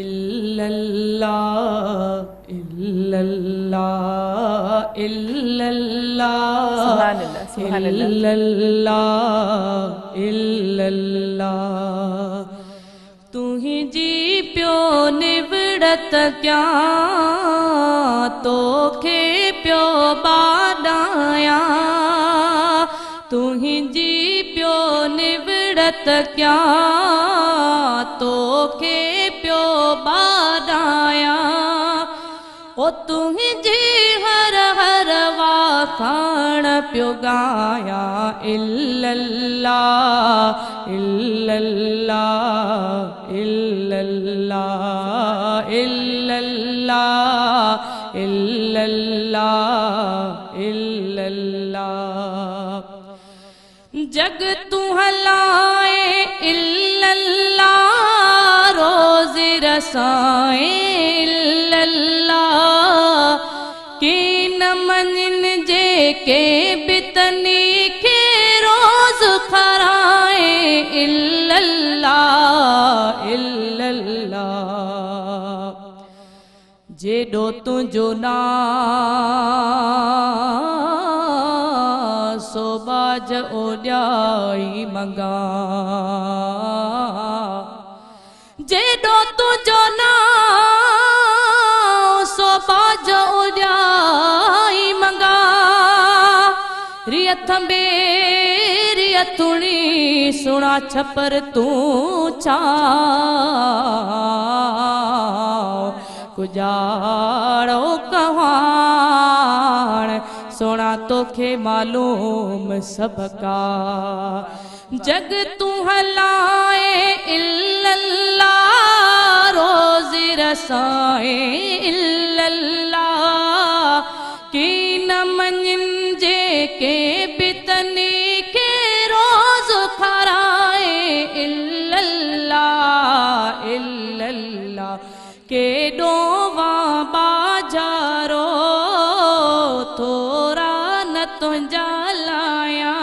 इल्लल्लाह इल्लल्लाह इल्लल्लाह इल्लल्लाह इल्लल्लाह तू ही जी प्यो निवड़त क्या तोखे प्यो बाडाया तू ही जी प्यो निवड़त क्या तोखे प्यो बाडाया ओ तू ही जी हर हर वाखाण प्यो गाया इल्लल्लाह इल्लल्लाह इल्लल्लाह इल्लल्लाह इल्लल्लाह इल्लल्लाह जग तू हलाए इल्लल्लाह रोज़ी रसाए इल्लल्लाह की न मनिन जे के बितनी के रोज खराए इल्लल्लाह इल्लल्लाह जेडो तुझो ना सो बाज ओड्याई मंगा जेडो तुझो ना सो बाज ओड्याई मंगा रियथ रियथुणी सुना छपर तू चा गुजारो कहाण सोना तोखे मालूम सबका जग तू हलाए इल्लल्लाह रोज़ी रसाए इल्लल्लाह की न मनिन जे के बितनी के रोज खराए इल्लल्लाह इल्लल्लाह के डोवा बाजारो थोरा न तुझा लाया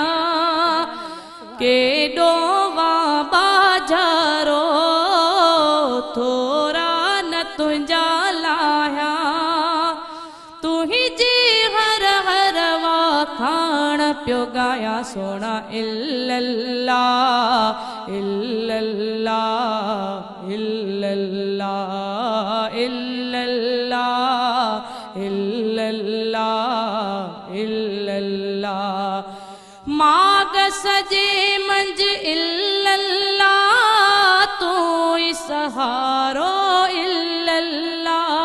के डोवा बाजारो थोरा न तुझा लाया तू ही जी हर हर वाखाण प्यो गाया सोना इल्लल्लाह इल्लल्लाह इल्लल्लाह इल्लल्लाह इल्लल्लाह इल्लल्लाह माग सजे मंज इल्लल्लाह तू ही सहारो इल्लल्लाह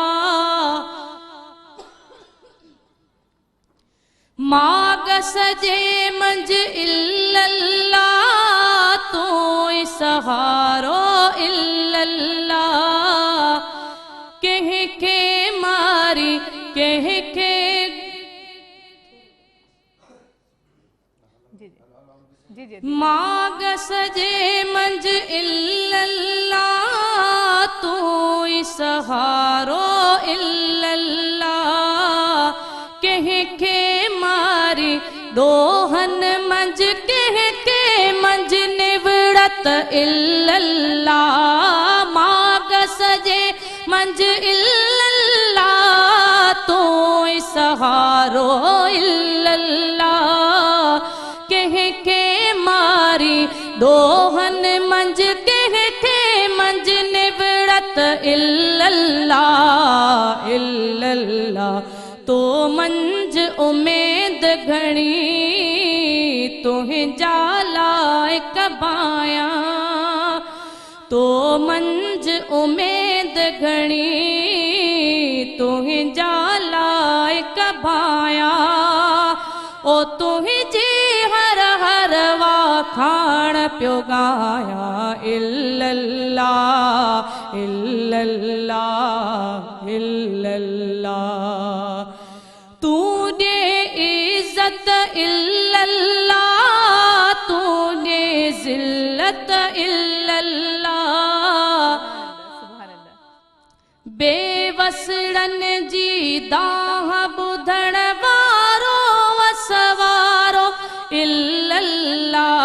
माग सजे मंज इल्लल्लाह तू ही सहारो इल्लल्लाह कह के मारी कह के माग सजे मंज इल्लल्लाह तू ही सहारो इल्लल्लाह कह के मारी दोहन मंज कह के मंज निवड़त इल्लल्लाह माग सजे मंज इल्लल्लाह तू ही सहारो इल्लल्लाह कह के मारी दोहन मंज कह के मंज निवड़त इल्लल्लाह इल्लल्लाह तो मंज उमेद घणी तुहें जालाए कबाया तो मंज उमेद घणी तुहें जालाए कबाया ओ तुहें जी हर हर वाखाण प्यो गाया इल्लल्लाह इल्लल्लाह इल्लल्लाह तू दे इज्जत इल्लल्लाह तू दे जिल्लत इल्लल्लाह बेवसड़न जी दाह बुधण वारो वसवारो इल्लल्लाह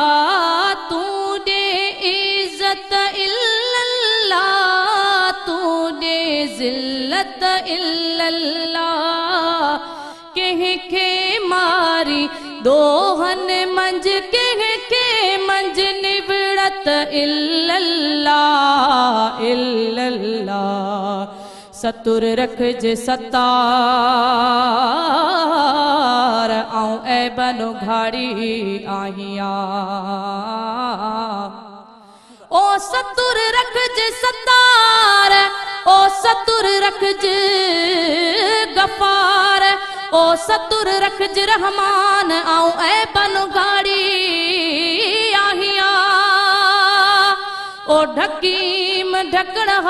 तू दे इज्जत इल्लल्लाह ज़िल्लत इल्लल्लाह कंहिंखे मारी दोहन मंझ कंहिंखे मंझ निबड़त इल्लल्लाह इल्लल्लाह सतुर रखज सतार आऊं ऐबन घाड़ी आहियां ओ सतुर रखज सतार ओ सतुर रखज गफार ओ सतुर रखज रहमान आऊं ऐबन घाड़ी आहियां ओ ढकीम ढकड़हार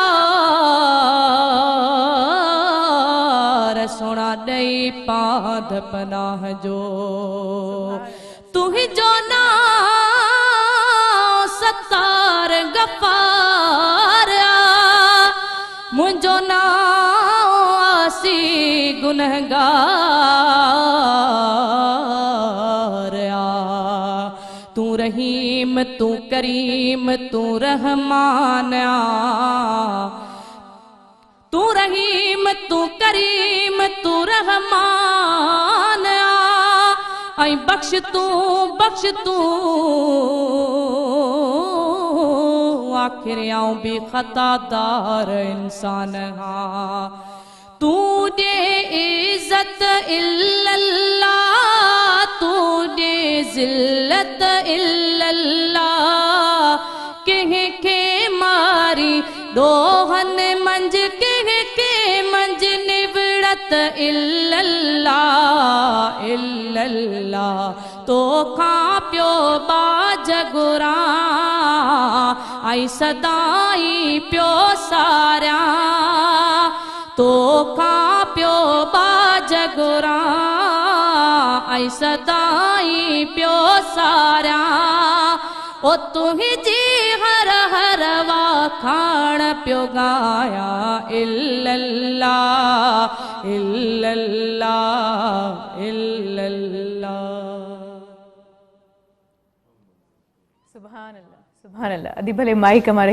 सोना ॾई पांध पनाह जो तुंहिंजो नाम सतार गफ़ार मुंहिंजो नाम आसी गुनहगार तूं रहीम तूं करीम तूं रहमान तूं रहीम तूं करीम तूं रहमान ऐं बख्श तूं आखिर आऊं भी खतादार इंसान हाँ तूं ॾे इज़्ज़त इल्लल्लाह तूं ॾे ज़िल्लत इल्लल्लाह कंहिंखे मारी दोहन मंझ कंहिंखे मंझ निबड़त इल्लल्लाह इल्लल्लाह तोखां पियो बाज घुरां आई सदाई पियो सारियां तोखां पियो बाज घुरां आई सदाई पियो सारियां ओ तुंहिंजी हर हर वाखाण पियो गाया इल्लल्लाह इल्लल्लाह इल्लल्लाह सुभान अल्लाह अदी भले माइक हमारे